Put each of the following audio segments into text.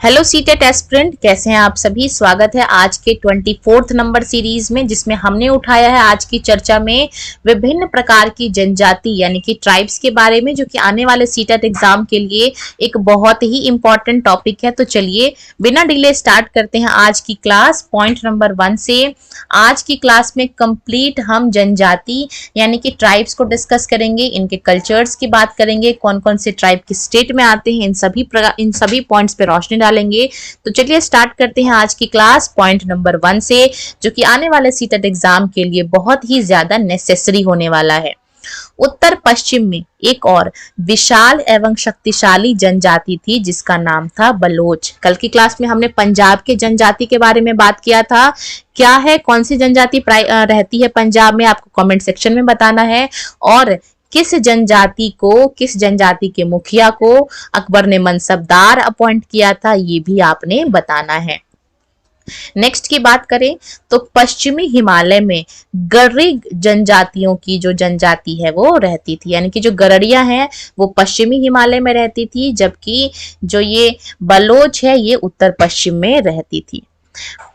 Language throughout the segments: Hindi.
हेलो सीटेट एस्पिरेंट, कैसे हैं आप सभी। स्वागत है आज के 24th नंबर सीरीज में, जिसमें हमने उठाया है आज की चर्चा में विभिन्न प्रकार की जनजाति यानी कि ट्राइब्स के बारे में, जो कि आने वाले सीटेट एग्जाम के लिए एक बहुत ही इंपॉर्टेंट टॉपिक है। तो चलिए बिना डिले स्टार्ट करते हैं आज की क्लास पॉइंट नंबर 1 से। आज की क्लास में कंप्लीट हम जनजाति यानी कि ट्राइब्स को डिस्कस करेंगे, इनके कल्चर्स की बात करेंगे, कौन कौन से ट्राइब किस स्टेट में आते हैं, इन सभी पॉइंट्स पे रोशनी डालेंगे। तो चलिए स्टार्ट करते हैं आज की क्लास पॉइंट नंबर 1 से, जो कि आने वाले सीटेट एग्जाम के लिए बहुत ही ज्यादा नेसेसरी होने वाला है। उत्तर पश्चिम में एक और विशाल एवं शक्तिशाली जनजाति थी जिसका नाम था बलोच। कल की क्लास में हमने पंजाब के जनजाति के बारे में बात किया था। क्या है, कौन सी जनजाति रहती है पंजाब में, आपको कमेंट सेक्शन में बताना है। और किस जनजाति के मुखिया को अकबर ने मनसबदार अपॉइंट किया था, ये भी आपने बताना है। नेक्स्ट की बात करें तो पश्चिमी हिमालय में गर्री जनजातियों की जो जनजाति है वो रहती थी, यानी कि जो गरड़िया हैं वो पश्चिमी हिमालय में रहती थी, जबकि जो ये बलोच है ये उत्तर पश्चिम में रहती थी।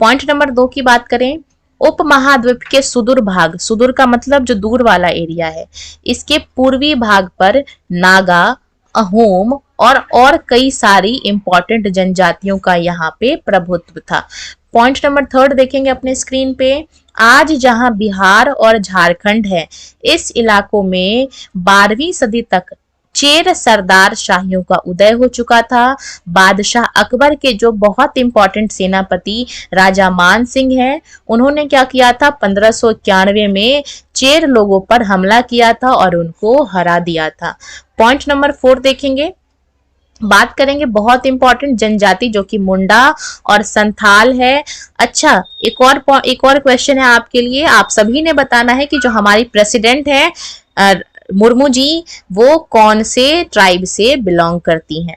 पॉइंट नंबर 2 की बात करें, उपमहाद्वीप के सुदूर भाग, सुदूर का मतलब जो दूर वाला एरिया है, इसके पूर्वी भाग पर नागा, अहोम और कई सारी इंपॉर्टेंट जनजातियों का यहाँ पे प्रभुत्व था। पॉइंट नंबर 3 देखेंगे अपने स्क्रीन पे। आज जहां बिहार और झारखंड है, इस इलाकों में 12वीं सदी तक चेर सरदार शाहियों का उदय हो चुका था। बादशाह अकबर के जो बहुत इंपॉर्टेंट सेनापति राजा मान सिंह हैं, उन्होंने क्या किया था, 1591 में चेर लोगों पर हमला किया था और उनको हरा दिया था। पॉइंट नंबर 4 देखेंगे, बात करेंगे बहुत इंपॉर्टेंट जनजाति जो कि मुंडा और संथाल है। अच्छा, एक और क्वेश्चन है आपके लिए। आप सभी ने बताना है कि जो हमारी प्रेसिडेंट है मुर्मू जी, वो कौन से ट्राइब से बिलोंग करती हैं।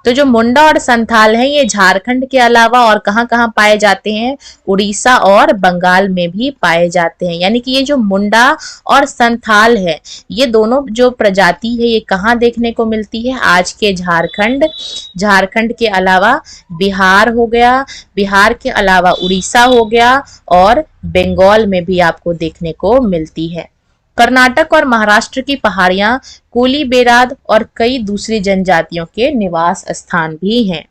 तो जो मुंडा और संथाल हैं ये झारखंड के अलावा और कहाँ कहाँ पाए जाते हैं, उड़ीसा और बंगाल में भी पाए जाते हैं। यानी कि ये जो मुंडा और संथाल है, ये दोनों जो प्रजाति है ये कहाँ देखने को मिलती है, आज के झारखंड के अलावा बिहार हो गया, बिहार के अलावा उड़ीसा हो गया और बंगाल में भी आपको देखने को मिलती है। कर्नाटक और महाराष्ट्र की पहाड़ियां, कोली बेराद और कई दूसरी जनजातियों के निवास स्थान भी हैं।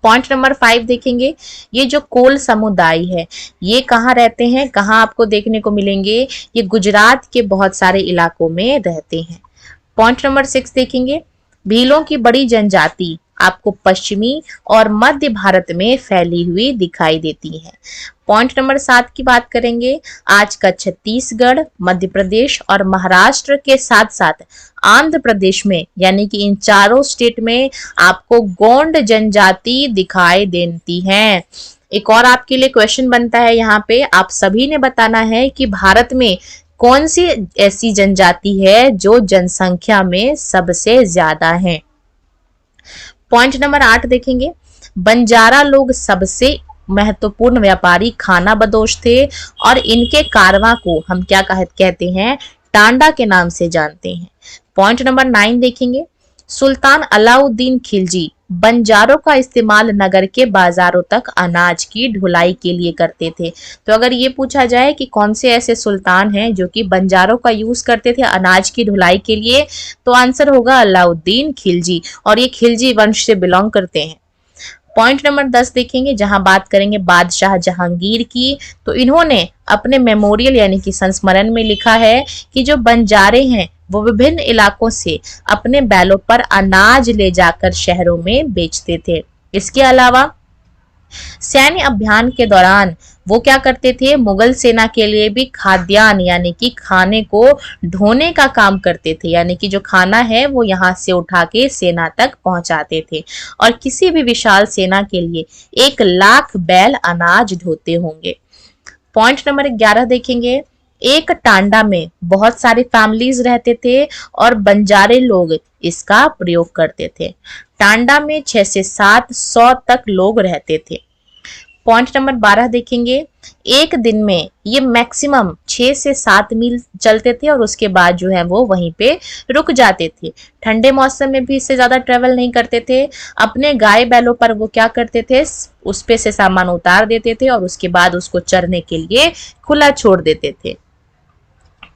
पॉइंट नंबर 5 देखेंगे, ये जो कोल समुदाय है ये कहाँ रहते हैं, कहाँ आपको देखने को मिलेंगे, ये गुजरात के बहुत सारे इलाकों में रहते हैं। पॉइंट नंबर 6 देखेंगे, भीलों की बड़ी जनजाति आपको पश्चिमी और मध्य भारत में फैली हुई दिखाई देती है। पॉइंट नंबर 7 की बात करेंगे, आज का छत्तीसगढ़, मध्य प्रदेश और महाराष्ट्र के साथ साथ आंध्र प्रदेश में, यानी कि इन चारों स्टेट में आपको गोंड जनजाति दिखाई देती है। एक और आपके लिए क्वेश्चन बनता है यहाँ पे, आप सभी ने बताना है कि भारत में कौन सी ऐसी जनजाति है जो जनसंख्या में सबसे ज्यादा है। पॉइंट नंबर 8 देखेंगे, बंजारा लोग सबसे महत्वपूर्ण व्यापारी खानाबदोश थे और इनके कारवां को हम क्या कहते हैं, टांडा के नाम से जानते हैं। पॉइंट नंबर 9 देखेंगे, सुल्तान अलाउद्दीन खिलजी बंजारों का इस्तेमाल नगर के बाजारों तक अनाज की ढुलाई के लिए करते थे। तो अगर ये पूछा जाए कि कौन से ऐसे सुल्तान हैं जो कि बंजारों का यूज करते थे अनाज की ढुलाई के लिए, तो आंसर होगा अलाउद्दीन खिलजी, और ये खिलजी वंश से बिलोंग करते हैं। पॉइंट नंबर 10 देखेंगे, जहां बात करेंगे बादशाह जहांगीर की, तो इन्होंने अपने मेमोरियल यानी कि संस्मरण में लिखा है कि जो बंजारे हैं वो विभिन्न इलाकों से अपने बैलों पर अनाज ले जाकर शहरों में बेचते थे। इसके अलावा सैन्य अभियान के दौरान वो क्या करते थे, मुगल सेना के लिए भी खाद्यान्न यानी कि खाने को ढोने का काम करते थे, यानी कि जो खाना है वो यहाँ से उठा के सेना तक पहुंचाते थे, और किसी भी विशाल सेना के लिए 1 लाख बैल अनाज ढोते होंगे। पॉइंट नंबर 11 देखेंगे, एक टांडा में बहुत सारी फैमिलीज रहते थे और बंजारे लोग इसका प्रयोग करते थे। टांडा में 6 से 700 तक लोग रहते थे। पॉइंट नंबर 12 देखेंगे, एक दिन में ये मैक्सिमम 6 से 7 मील चलते थे और उसके बाद जो है वो वहीं पे रुक जाते थे। ठंडे मौसम में भी इससे ज्यादा ट्रेवल नहीं करते थे। अपने गाय बैलों पर वो क्या करते थे, उस पे से सामान उतार देते थे और उसके बाद उसको चरने के लिए खुला छोड़ देते थे।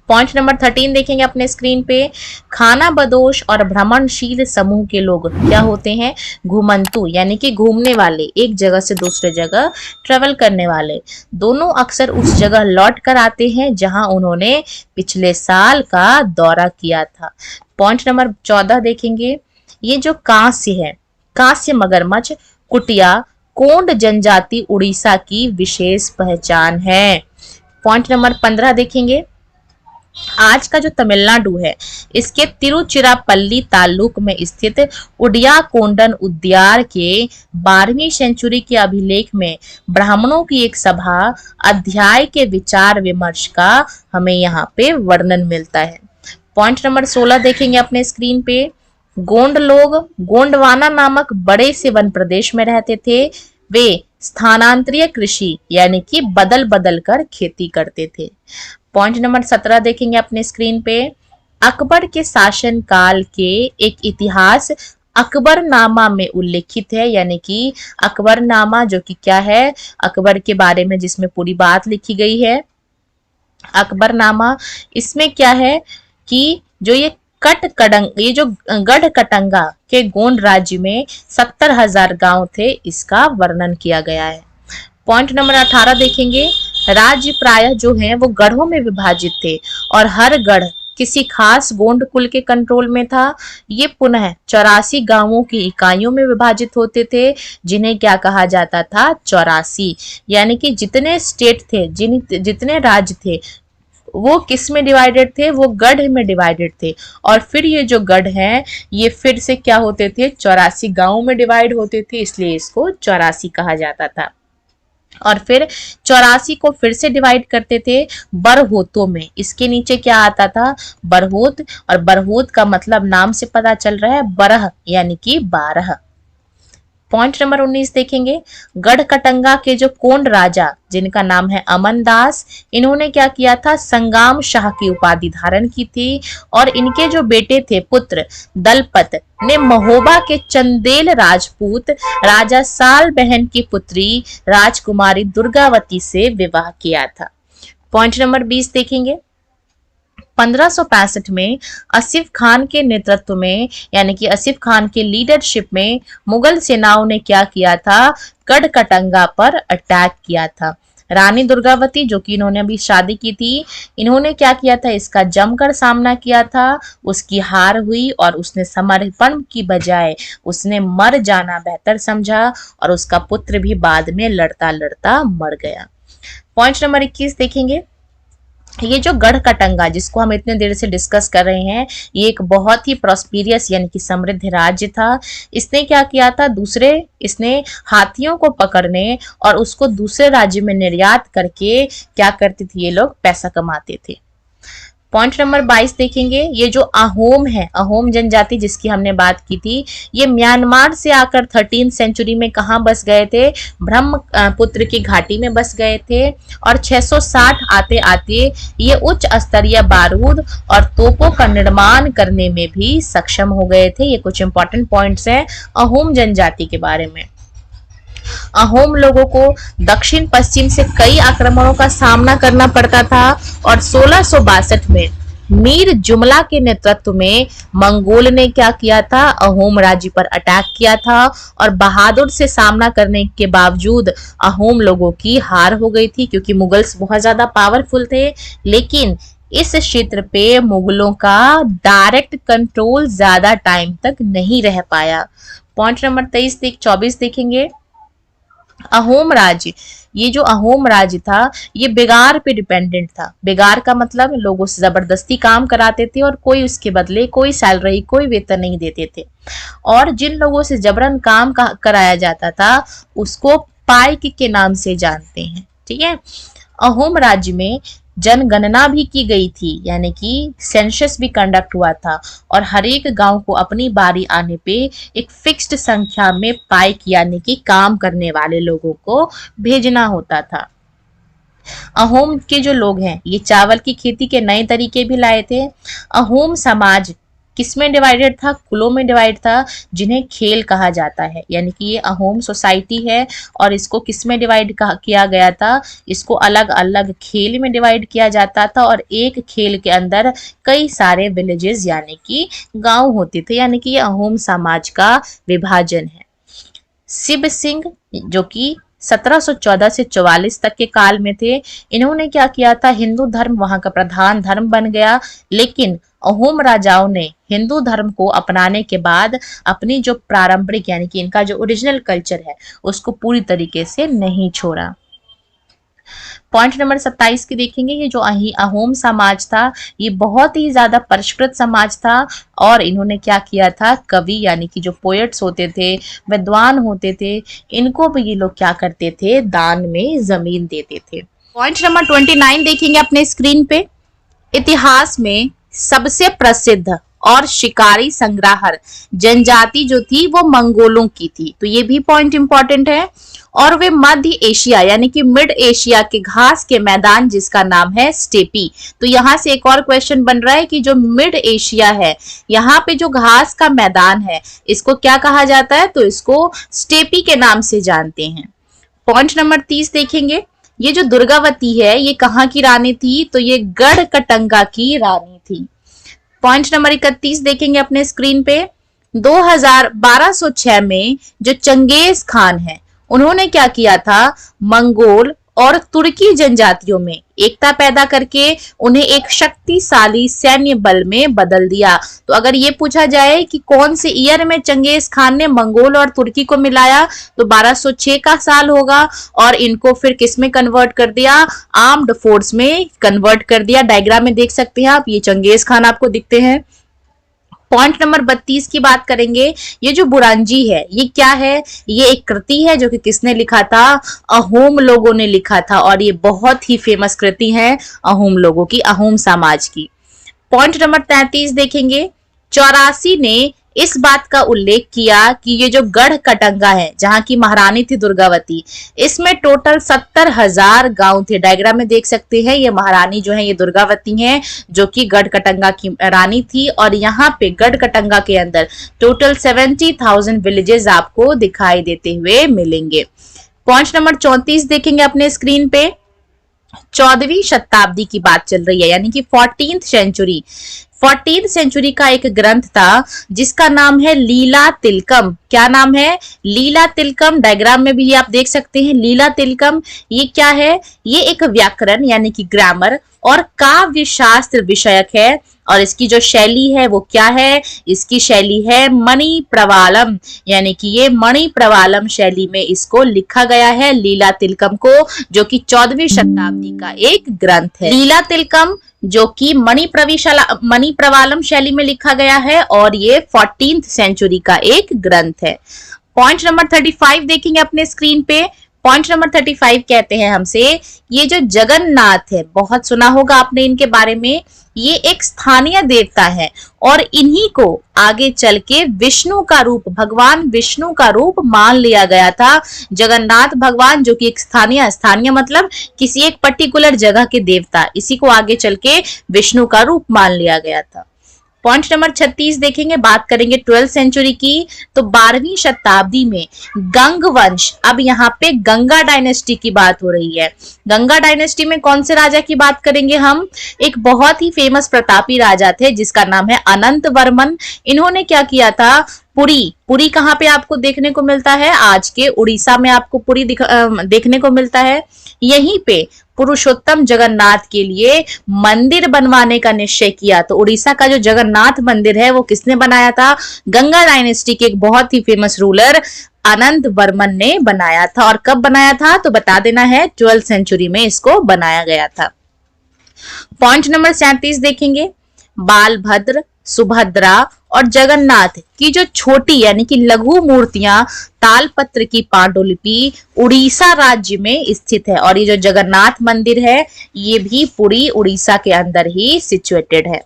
पॉइंट नंबर 13 देखेंगे अपने स्क्रीन पे, खाना बदोश और भ्रमणशील समूह के लोग क्या होते हैं, घुमंतु यानी कि घूमने वाले, एक जगह से दूसरे जगह ट्रेवल करने वाले। दोनों अक्सर उस जगह लौट कर आते हैं जहां उन्होंने पिछले साल का दौरा किया था। पॉइंट नंबर 14 देखेंगे, ये जो कांस्य है, कांस्य मगरमच्छ, कुटिया, कोंड जनजाति उड़ीसा की विशेष पहचान है। पॉइंट नंबर 15 देखेंगे, आज का जो तमिलनाडु है इसके तिरुचिरापल्ली तालुक में स्थित उडियाकोंडन उद्यान के 12वीं सेंचुरी के अभिलेख में ब्राह्मणों की एक सभा अध्याय के विचार विमर्श का हमें यहाँ पे वर्णन मिलता है। पॉइंट नंबर 16 देखेंगे अपने स्क्रीन पे, गोंड लोग गोंडवाना नामक बड़े से वन प्रदेश में रहते थे। वे स्थानांतरीय कृषि यानी कि बदल बदल कर खेती करते थे। पॉइंट नंबर 17 देखेंगे अपने स्क्रीन पे, अकबर के शासन काल के एक इतिहास अकबरनामा में उल्लेखित है, यानी कि अकबरनामा जो कि क्या है, अकबर के बारे में जिसमें पूरी बात लिखी गई है। अकबरनामा इसमें क्या है कि जो ये ये जो गढ़ कटंगा के गोंड राज्य में 70,000 गांव थे, इसका वर्णन किया गया है। पॉइंट नंबर 18 देखेंगे, राज्य प्रायः जो है वो गढ़ों में विभाजित थे और हर गढ़ किसी खास गोंड कुल के कंट्रोल में था। ये पुनः 84 गांवों की इकाइयों में विभाजित होते थे, जिन्हें क्या कहा जाता था, 84, यानी कि जितने स्टेट थे, जितने राज्य थे वो किस में डिवाइडेड थे, वो गढ़ में डिवाइडेड थे। और फिर ये जो गढ़ हैं ये फिर से क्या होते थे, 84 गांवों में डिवाइड होते थे, इसलिए इसको 84 कहा जाता था। और फिर 84 को फिर से डिवाइड करते थे बरहोतों में। इसके नीचे क्या आता था, बरहोत, और बरहोत का मतलब नाम से पता चल रहा है बरह यानी कि 12। पॉइंट नंबर 19 देखेंगे, गढ़ कटंगा के जो कोंड राजा जिनका नाम है अमन दास, इन्होंने क्या किया था, संगाम शाह की उपाधि धारण की थी। और इनके जो बेटे थे पुत्र दलपत ने महोबा के चंदेल राजपूत राजा साल बहन की पुत्री राजकुमारी दुर्गावती से विवाह किया था। पॉइंट नंबर 20 देखेंगे, 1565 में आसिफ खान के नेतृत्व में यानी कि आसिफ खान के लीडरशिप में मुगल सेनाओं ने क्या किया था, गढ़ कटंगा पर अटैक किया था। रानी दुर्गावती जो कि इन्होंने अभी शादी की थी, इन्होंने क्या किया था, इसका जमकर सामना किया था। उसकी हार हुई और उसने समर्पण की बजाय उसने मर जाना बेहतर समझा और उसका पुत्र भी बाद में लड़ता लड़ता मर गया। पॉइंट नंबर 21 देखेंगे, ये जो गढ़ कटंगा जिसको हम इतने देर से डिस्कस कर रहे हैं, ये एक बहुत ही प्रॉस्पेरियस यानी कि समृद्ध राज्य था। इसने क्या किया था, इसने हाथियों को पकड़ने और उसको दूसरे राज्य में निर्यात करके क्या करते थे, ये लोग पैसा कमाते थे। पॉइंट नंबर 22 देखेंगे, ये जो अहोम है, अहोम जनजाति जिसकी हमने बात की थी, ये म्यांमार से आकर 13वीं सेंचुरी में कहाँ बस गए थे, ब्रह्मपुत्र की घाटी में बस गए थे। और 660 आते आते ये उच्च स्तरीय बारूद और तोपों का निर्माण करने में भी सक्षम हो गए थे। ये कुछ इंपॉर्टेंट पॉइंट्स हैं अहोम जनजाति के बारे में। अहोम लोगों को दक्षिण पश्चिम से कई आक्रमणों का सामना करना पड़ता था और 1662 में मीर जुमला के नेतृत्व में मंगोल ने क्या किया था, अहोम राज्य पर अटैक किया था और बहादुर से सामना करने के बावजूद अहोम लोगों की हार हो गई थी, क्योंकि मुगल्स बहुत ज्यादा पावरफुल थे। लेकिन इस क्षेत्र पे मुगलों का डायरेक्ट कंट्रोल ज्यादा टाइम तक नहीं रह पाया। पॉइंट नंबर 24 देखेंगे, अहोम राज्य, ये जो अहोम राज्य था ये बेगार पे डिपेंडेंट था। बेगार का मतलब लोगों से जबरदस्ती काम कराते थे और कोई उसके बदले कोई सैलरी कोई वेतन नहीं देते थे। और जिन लोगों से जबरन काम कराया जाता था उसको पाइक के नाम से जानते हैं। ठीक है, अहोम राज्य में जनगणना भी की गई थी, यानी कि सेंसस भी कंडक्ट हुआ था और हर एक गांव को अपनी बारी आने पे एक फिक्स्ड संख्या में पाइक यानी कि काम करने वाले लोगों को भेजना होता था। अहोम के जो लोग हैं ये चावल की खेती के नए तरीके भी लाए थे। अहोम समाज किसमें डिवाइडेड था? कुलों में डिवाइड था, जिन्हें खेल कहा जाता है, यानी कि ये अहोम सोसाइटी है और इसको किसमें डिवाइड किया गया था? इसको अलग अलग खेल में डिवाइड किया जाता था और एक खेल के अंदर कई सारे विलेजेस यानी कि गांव होते थे, यानी कि ये अहोम समाज का विभाजन है। शिव सिंह जो कि 1714 से 44 तक के काल में थे, इन्होंने क्या किया था? हिंदू धर्म वहां का प्रधान धर्म बन गया, लेकिन अहोम राजाओं ने हिंदू धर्म को अपनाने के बाद अपनी जो पारंपरिक यानी कि इनका जो ओरिजिनल कल्चर है उसको पूरी तरीके से नहीं छोड़ा। पॉइंट नंबर 27 की देखेंगे, ये जो अहोम समाज था ये बहुत ही ज्यादा परिष्कृत समाज था और इन्होंने क्या किया था? कवि यानी कि जो पोएट्स होते थे, विद्वान होते थे, इनको भी ये लोग क्या करते थे? दान में जमीन देते थे। पॉइंट नंबर 29 देखेंगे अपने स्क्रीन पे, इतिहास में सबसे प्रसिद्ध और शिकारी संग्राहक जनजाति जो थी वो मंगोलों की थी, तो ये भी पॉइंट इंपॉर्टेंट है। और वे मध्य एशिया यानी कि मिड एशिया के घास के मैदान जिसका नाम है स्टेपी, तो यहाँ से एक और क्वेश्चन बन रहा है कि जो मिड एशिया है यहाँ पे जो घास का मैदान है इसको क्या कहा जाता है? तो इसको स्टेपी के नाम से जानते हैं। पॉइंट नंबर 30 देखेंगे, ये जो दुर्गावती है ये कहाँ की रानी थी? तो ये गढ़कटंगा की रानी थी। पॉइंट नंबर 31 देखेंगे अपने स्क्रीन पे, 1206 में जो चंगेज खान है उन्होंने क्या किया था? मंगोल और तुर्की जनजातियों में एकता पैदा करके उन्हें एक शक्तिशाली सैन्य बल में बदल दिया। तो अगर ये पूछा जाए कि कौन से ईयर में चंगेज खान ने मंगोल और तुर्की को मिलाया, तो 1206 का साल होगा और इनको फिर किस में कन्वर्ट कर दिया? आर्म्ड फोर्स में कन्वर्ट कर दिया। डायग्राम में देख सकते हैं आप, ये चंगेज खान आपको दिखते हैं। पॉइंट नंबर 32 की बात करेंगे, ये जो बुरांजी है ये क्या है? ये एक कृति है जो कि किसने लिखा था? अहोम लोगों ने लिखा था और ये बहुत ही फेमस कृति है अहोम लोगों की, अहोम समाज की। पॉइंट नंबर 33 देखेंगे, 84 ने इस बात का उल्लेख किया कि ये जो गढ़कटंगा है जहां की महारानी थी दुर्गावती, इसमें टोटल 70,000 गांव थे। डायग्राम में देख सकते हैं ये महारानी जो है ये दुर्गावती है जो कि गढ़कटंगा की रानी थी और यहाँ पे गढ़कटंगा के अंदर टोटल 70,000 विलेजेस आपको दिखाई देते हुए मिलेंगे। पॉइंट नंबर 34 देखेंगे अपने स्क्रीन पे, 14वीं शताब्दी की बात चल रही है यानी कि 14th सेंचुरी का एक ग्रंथ था जिसका नाम है लीला तिलकम। क्या नाम है? लीला तिलकम। डायग्राम में भी आप देख सकते हैं लीला तिलकम। ये क्या है? ये एक व्याकरण यानी कि ग्रामर और काव्य शास्त्र विषयक है और इसकी जो शैली है वो क्या है? इसकी शैली है मणि प्रवालम, यानी कि ये मणि प्रवालम शैली में इसको लिखा गया है लीला तिलकम को, जो कि 14वीं शताब्दी का एक ग्रंथ है। लीला तिलकम जो कि मणि प्रवालम शैली में लिखा गया है और ये 14th सेंचुरी का एक ग्रंथ है। पॉइंट नंबर 35 देखेंगे अपने स्क्रीन पे। पॉइंट नंबर 35 कहते हैं हमसे, ये जो जगन्नाथ है, बहुत सुना होगा आपने इनके बारे में, ये एक स्थानीय देवता है और इन्हीं को आगे चल के विष्णु का रूप, भगवान विष्णु का रूप मान लिया गया था। जगन्नाथ भगवान जो कि एक स्थानीय मतलब किसी एक पर्टिकुलर जगह के देवता, इसी को आगे चल के विष्णु का रूप मान लिया गया था। पॉइंट नंबर 36 देखेंगे, बात करेंगे 12th सेंचुरी की। तो 12वीं शताब्दी में गंग वंश, अब यहाँ पे गंगा डायनेस्टी की बात हो रही है। गंगा डायनेस्टी में कौन से राजा की बात करेंगे हम? एक बहुत ही फेमस प्रतापी राजा थे जिसका नाम है अनंत वर्मन। इन्होंने क्या किया था? पुरी कहाँ पे आपको देखने को मिलता है? आज के उड़ीसा में आपको पुरी देखने को मिलता है। यहीं पे पुरुषोत्तम जगन्नाथ के लिए मंदिर बनवाने का निश्चय किया। तो उड़ीसा का जो जगन्नाथ मंदिर है वो किसने बनाया था? गंगा डायनेस्टी के एक बहुत ही फेमस रूलर अनंत वर्मन ने बनाया था। और कब बनाया था? तो बता देना है 12th सेंचुरी में इसको बनाया गया था। पॉइंट नंबर 37 देखेंगे, बालभद्र, सुभद्रा और जगन्नाथ की जो छोटी यानी कि लघु मूर्तियां तालपत्र की पांडुलिपि उड़ीसा राज्य में स्थित है। और ये जो जगन्नाथ मंदिर है ये भी पुरी उड़ीसा के अंदर ही सिचुएटेड है।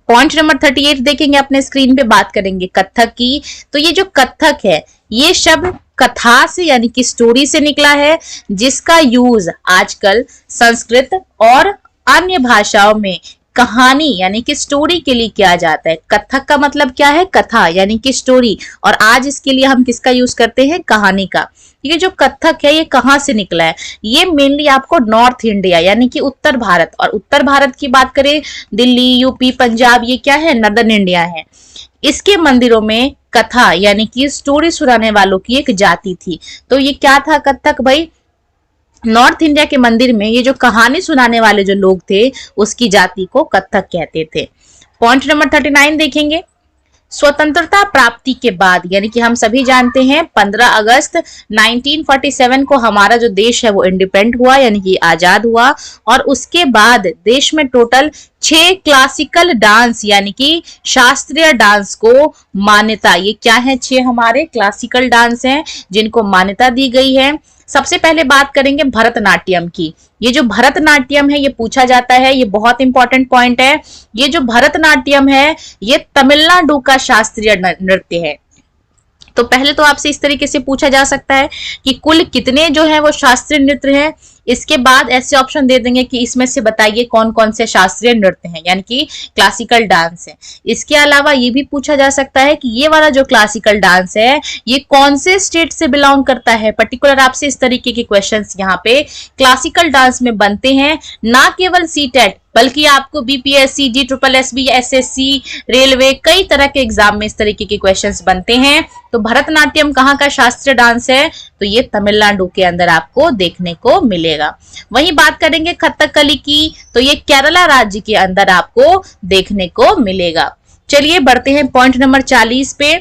पॉइंट नंबर 38 देखेंगे अपने स्क्रीन पे, बात करेंगे कथक की। तो ये जो कथक है ये शब्द कथा से यानी कि स्टोरी से निकला है, जिसका यूज आजकल संस्कृत और अन्य भाषाओं में कहानी यानी कि स्टोरी के लिए किया जाता है। कथक का मतलब क्या है? कथा यानी कि स्टोरी, और आज इसके लिए हम किसका यूज करते हैं? कहानी का। ये जो कथक है ये कहाँ से निकला है? ये मेनली आपको नॉर्थ इंडिया यानी कि उत्तर भारत, और उत्तर भारत की बात करें दिल्ली, यूपी, पंजाब, ये क्या है? नॉर्दर्न इंडिया है। इसके मंदिरों में कथा यानी कि स्टोरी सुनाने वालों की एक जाति थी। तो ये क्या था कथक भाई? नॉर्थ इंडिया के मंदिर में ये जो कहानी सुनाने वाले जो लोग थे उसकी जाति को कथक कहते थे। पॉइंट नंबर 39 देखेंगे। स्वतंत्रता प्राप्ति के बाद यानी कि हम सभी जानते हैं 15 अगस्त 1947 को हमारा जो देश है वो इंडिपेंडेंट हुआ यानी कि आजाद हुआ, और उसके बाद देश में टोटल 6 क्लासिकल डांस यानी कि शास्त्रीय डांस को मान्यता, ये क्या है? 6 हमारे क्लासिकल डांस हैं जिनको मान्यता दी गई है। सबसे पहले बात करेंगे भरतनाट्यम की। ये जो भरतनाट्यम है ये पूछा जाता है, ये बहुत इंपॉर्टेंट पॉइंट है। ये जो भरतनाट्यम है ये तमिलनाडु का शास्त्रीय नृत्य है। तो पहले तो आपसे इस तरीके से पूछा जा सकता है कि कुल कितने जो है वो शास्त्रीय नृत्य हैं। इसके बाद ऐसे ऑप्शन दे देंगे कि इसमें से बताइए कौन कौन से शास्त्रीय नृत्य हैं यानी कि क्लासिकल डांस है। इसके अलावा ये भी पूछा जा सकता है कि ये वाला जो क्लासिकल डांस है ये कौन से स्टेट से बिलोंग करता है। पर्टिकुलर आपसे इस तरीके के क्वेश्चंस यहाँ पे क्लासिकल डांस में बनते हैं, ना केवल सीटेट बल्कि आपको बीपीएससी, DSSB, SSC, रेलवे, कई तरह के एग्जाम में इस तरीके के क्वेश्चंस बनते हैं। तो भरतनाट्यम कहाँ का शास्त्रीय डांस है? तो ये तमिलनाडु के अंदर आपको देखने को मिलेगा। वहीं बात करेंगे कथकली की, तो ये केरला राज्य के अंदर आपको देखने को मिलेगा। चलिए बढ़ते हैं पॉइंट नंबर 40 पे।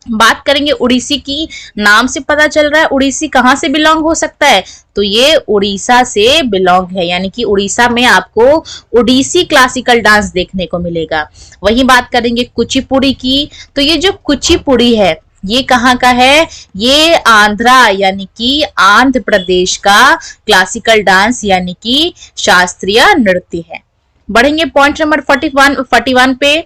बात करेंगे उड़ीसी की। नाम से पता चल रहा है उड़ीसी कहाँ से बिलोंग हो सकता है? तो ये उड़ीसा से बिलोंग है यानी कि उड़ीसा में आपको उड़ीसी क्लासिकल डांस देखने को मिलेगा। वहीं बात करेंगे कुचिपुड़ी की। तो ये जो कुचिपुड़ी है ये कहाँ का है? ये आंध्रा यानी कि आंध्र प्रदेश का क्लासिकल डांस यानी कि शास्त्रीय नृत्य है। बढ़ेंगे पॉइंट नंबर 41 पे।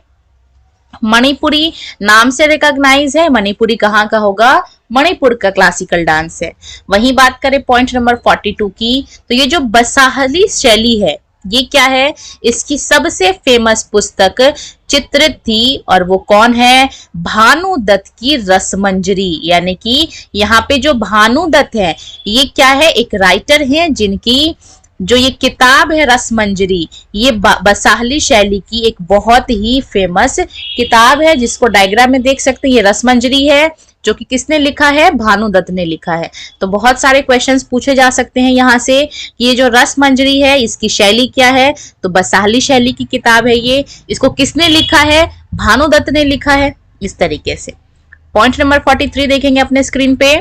मणिपुरी नाम से रिकॉग्नाइज है। मणिपुरी कहाँ का होगा? मणिपुर का क्लासिकल डांस है। वहीं बात करें पॉइंट नंबर 42 की, तो ये जो बसाहली शैली है ये क्या है? इसकी सबसे फेमस पुस्तक चित्रित थी, और वो कौन है? भानुदत्त की रसमंजरी। यानी कि यहाँ पे जो भानुदत्त है ये क्या है? एक राइटर है जिनकी जो ये किताब है रसमंजरी, ये बसाहली शैली की एक बहुत ही फेमस किताब है, जिसको डायग्राम में देख सकते हैं। ये रसमंजरी है जो कि किसने लिखा है? भानुदत्त ने लिखा है। तो बहुत सारे क्वेश्चंस पूछे जा सकते हैं यहाँ से। ये जो रसमंजरी है इसकी शैली क्या है? तो बसाहली शैली की किताब है ये। इसको किसने लिखा है? भानुदत्त ने लिखा है। इस तरीके से पॉइंट नंबर 43 देखेंगे अपने स्क्रीन पे।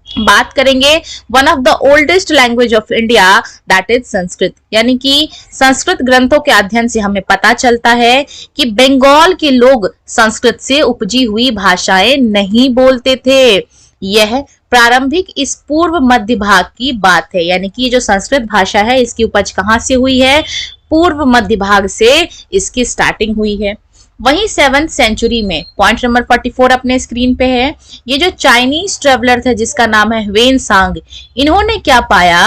बात करेंगे one of the oldest language of India that is Sanskrit. यानी कि संस्कृत ग्रंथों के अध्ययन से हमें पता चलता है कि बंगाल के लोग संस्कृत से उपजी हुई भाषाएं नहीं बोलते थे। यह प्रारंभिक इस पूर्व मध्य भाग की बात है। यानी कि ये जो संस्कृत भाषा है इसकी उपज कहाँ से हुई है? पूर्व मध्य भाग से इसकी स्टार्टिंग हुई है। वहीं 7th सेंचुरी में पॉइंट नंबर 44 अपने स्क्रीन पे है। ये जो चाइनीज ट्रेवलर थे जिसका नाम है ह्वेन सांग, इन्होंने क्या पाया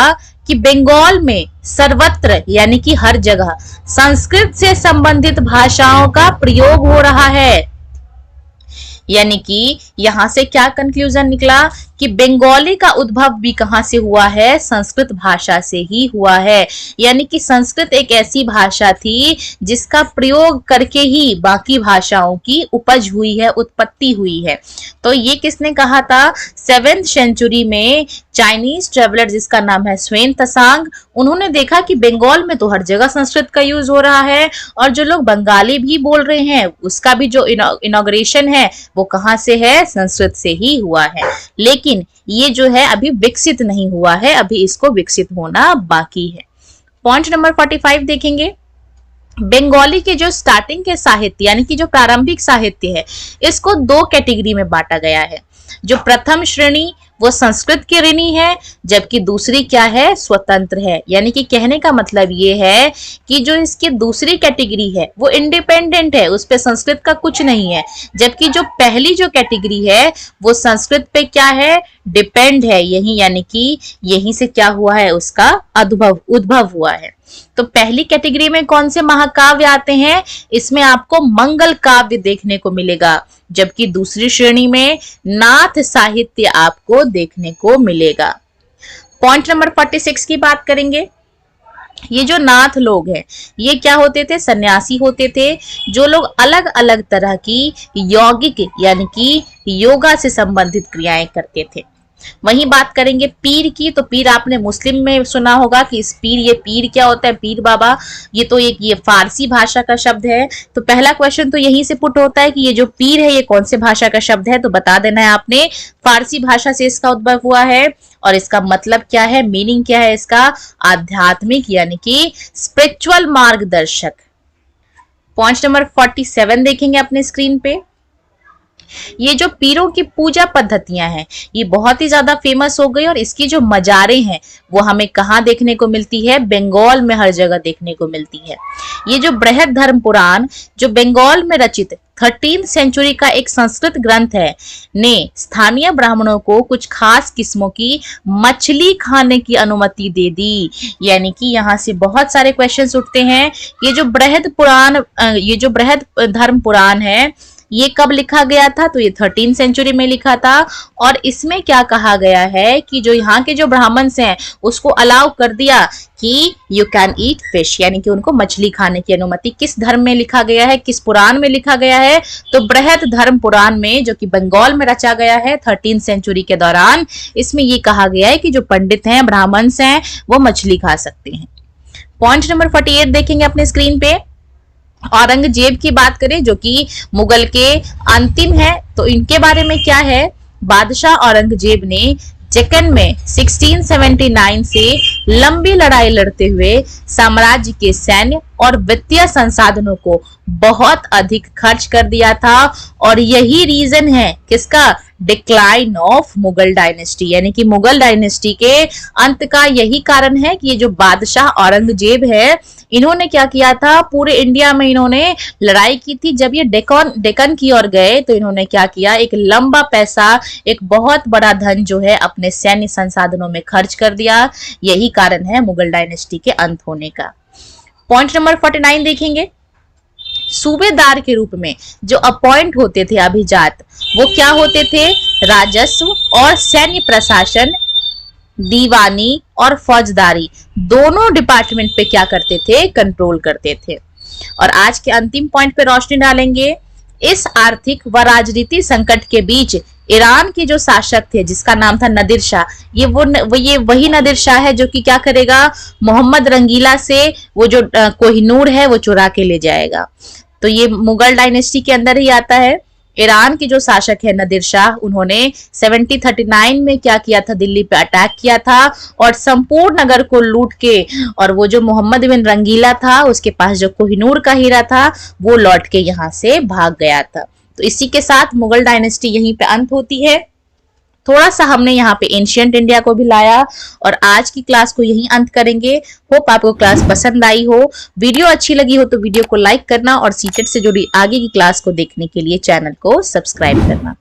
कि बंगाल में सर्वत्र यानी कि हर जगह संस्कृत से संबंधित भाषाओं का प्रयोग हो रहा है। यानी कि यहां से क्या कंक्लूजन निकला कि बंगाली का उद्भव भी कहां से हुआ है? संस्कृत भाषा से ही हुआ है। यानी कि संस्कृत एक ऐसी भाषा थी जिसका प्रयोग करके ही बाकी भाषाओं की उपज हुई है, उत्पत्ति हुई है। तो ये किसने कहा था? 7th सेंचुरी में चाइनीज ट्रेवलर जिसका नाम है ह्वेन त्सांग, उन्होंने देखा कि बंगाल में तो हर जगह संस्कृत का यूज हो रहा है, और जो लोग बंगाली भी बोल रहे हैं उसका भी जो इनॉग्रेशन है वो कहाँ से है? संस्कृत से ही हुआ है। लेकिन ये जो है अभी विकसित नहीं हुआ है, अभी इसको विकसित होना बाकी है। पॉइंट नंबर 45 देखेंगे। बंगाली के जो स्टार्टिंग के साहित्य यानी कि जो प्रारंभिक साहित्य है, इसको दो कैटेगरी में बांटा गया है। जो प्रथम श्रेणी वो संस्कृत की ऋणी है, जबकि दूसरी क्या है, स्वतंत्र है। यानी कि कहने का मतलब ये है कि जो इसकी दूसरी कैटेगरी है वो इंडिपेंडेंट है, उस पे संस्कृत का कुछ नहीं है, जबकि जो पहली जो कैटेगरी है वो संस्कृत पे क्या है, डिपेंड है। यही यानी कि यहीं से क्या हुआ है, उसका उद्भव हुआ है। तो पहली कैटेगरी में कौन से महाकाव्य आते हैं, इसमें आपको मंगल काव्य देखने को मिलेगा, जबकि दूसरी श्रेणी में नाथ साहित्य आपको देखने को मिलेगा। पॉइंट नंबर 46 की बात करेंगे। ये जो नाथ लोग हैं, ये क्या होते थे, सन्यासी होते थे, जो लोग अलग अलग तरह की यौगिक यानी कि योगा से संबंधित क्रियाएं करते थे। वहीं बात करेंगे पीर की, तो पीर आपने मुस्लिम में सुना होगा कि इस पीर, ये पीर क्या होता है, पीर बाबा, ये तो एक ये फारसी भाषा का शब्द है। तो पहला क्वेश्चन तो यहीं से पुट होता है कि ये जो पीर है ये कौन से भाषा का शब्द है, तो बता देना है आपने, फारसी भाषा से इसका उद्भव हुआ है। और इसका मतलब क्या है, मीनिंग क्या है इसका, आध्यात्मिक यानी कि स्पिरिचुअल मार्गदर्शक। पॉइंट नंबर 47 देखेंगे अपने स्क्रीन पे। ये जो पीरों की पूजा पद्धतियां हैं ये बहुत ही ज्यादा फेमस हो गई, और इसकी जो मजारें हैं वो हमें कहाँ देखने को मिलती है, बंगाल में हर जगह देखने को मिलती है। ये जो बृहद धर्म पुराण जो बंगाल में रचित 13th सेंचुरी का एक संस्कृत ग्रंथ है, ने स्थानीय ब्राह्मणों को कुछ खास किस्मों की मछली खाने की अनुमति दे दी। यानी कि यहाँ से बहुत सारे क्वेश्चंस उठते हैं। ये जो बृहद धर्म पुराण है ये कब लिखा गया था, तो ये 13th सेंचुरी में लिखा था। और इसमें क्या कहा गया है कि जो यहाँ के जो ब्राह्मण्स हैं उसको अलाउ कर दिया कि यू कैन ईट फिश, यानी कि उनको मछली खाने की अनुमति। किस धर्म में लिखा गया है, किस पुराण में लिखा गया है, तो बृहद धर्म पुराण में, जो कि बंगाल में रचा गया है 13th सेंचुरी के दौरान। इसमें ये कहा गया है कि जो पंडित हैं, ब्राह्मण्स हैं, वो मछली खा सकते हैं। पॉइंट नंबर 48 देखेंगे अपने स्क्रीन पे। औरंगजेब की बात करें जो कि मुगल के अंतिम है, तो इनके बारे में क्या है, बादशाह औरंगजेब ने डेक्कन में 1679 से लंबी लड़ाई लड़ते हुए साम्राज्य के सैन्य और वित्तीय संसाधनों को बहुत अधिक खर्च कर दिया था। और यही रीजन है किसका, डिक्लाइन ऑफ मुगल डायनेस्टी, यानी कि मुगल डायनेस्टी के अंत का यही कारण है कि ये जो बादशाह औरंगजेब है, इन्होंने क्या किया था, पूरे इंडिया में इन्होंने लड़ाई की थी। जब ये डेक्कन की ओर गए तो इन्होंने क्या किया, एक लंबा पैसा, एक बहुत बड़ा धन जो है अपने सैन्य संसाधनों में खर्च कर दिया। यही कारण है मुगल डायनेस्टी के अंत होने का। पॉइंट नंबर 49 देखेंगे। सूबेदार के रूप में जो अपॉइंट होते थे अभिजात, वो क्या होते थे, राजस्व और सैन्य प्रशासन, दीवानी और फौजदारी, दोनों डिपार्टमेंट पे क्या करते थे, कंट्रोल करते थे। और आज के अंतिम पॉइंट पे रोशनी डालेंगे। इस आर्थिक व राजनीति संकट के बीच ईरान के जो शासक थे जिसका नाम था नादिर शाह, ये वही नादिर शाह है जो कि क्या करेगा, मोहम्मद रंगीला से वो जो कोहिनूर है वो चुरा के ले जाएगा। तो ये मुगल डायनेस्टी के अंदर ही आता है। ईरान के जो शासक है नादिर शाह, उन्होंने 1739 में क्या किया था, दिल्ली पे अटैक किया था और संपूर्ण नगर को लूट के, और वो जो मोहम्मद बिन रंगीला था उसके पास जो कोहिनूर का हीरा था वो लौट के यहाँ से भाग गया था। तो इसी के साथ मुगल डायनेस्टी यहीं पे अंत होती है। थोड़ा सा हमने यहाँ पे एंशिएंट इंडिया को भी लाया, और आज की क्लास को यहीं अंत करेंगे। होप आपको क्लास पसंद आई हो। वीडियो अच्छी लगी हो तो वीडियो को लाइक करना, और सीटेट से जुड़ी आगे की क्लास को देखने के लिए चैनल को सब्सक्राइब करना।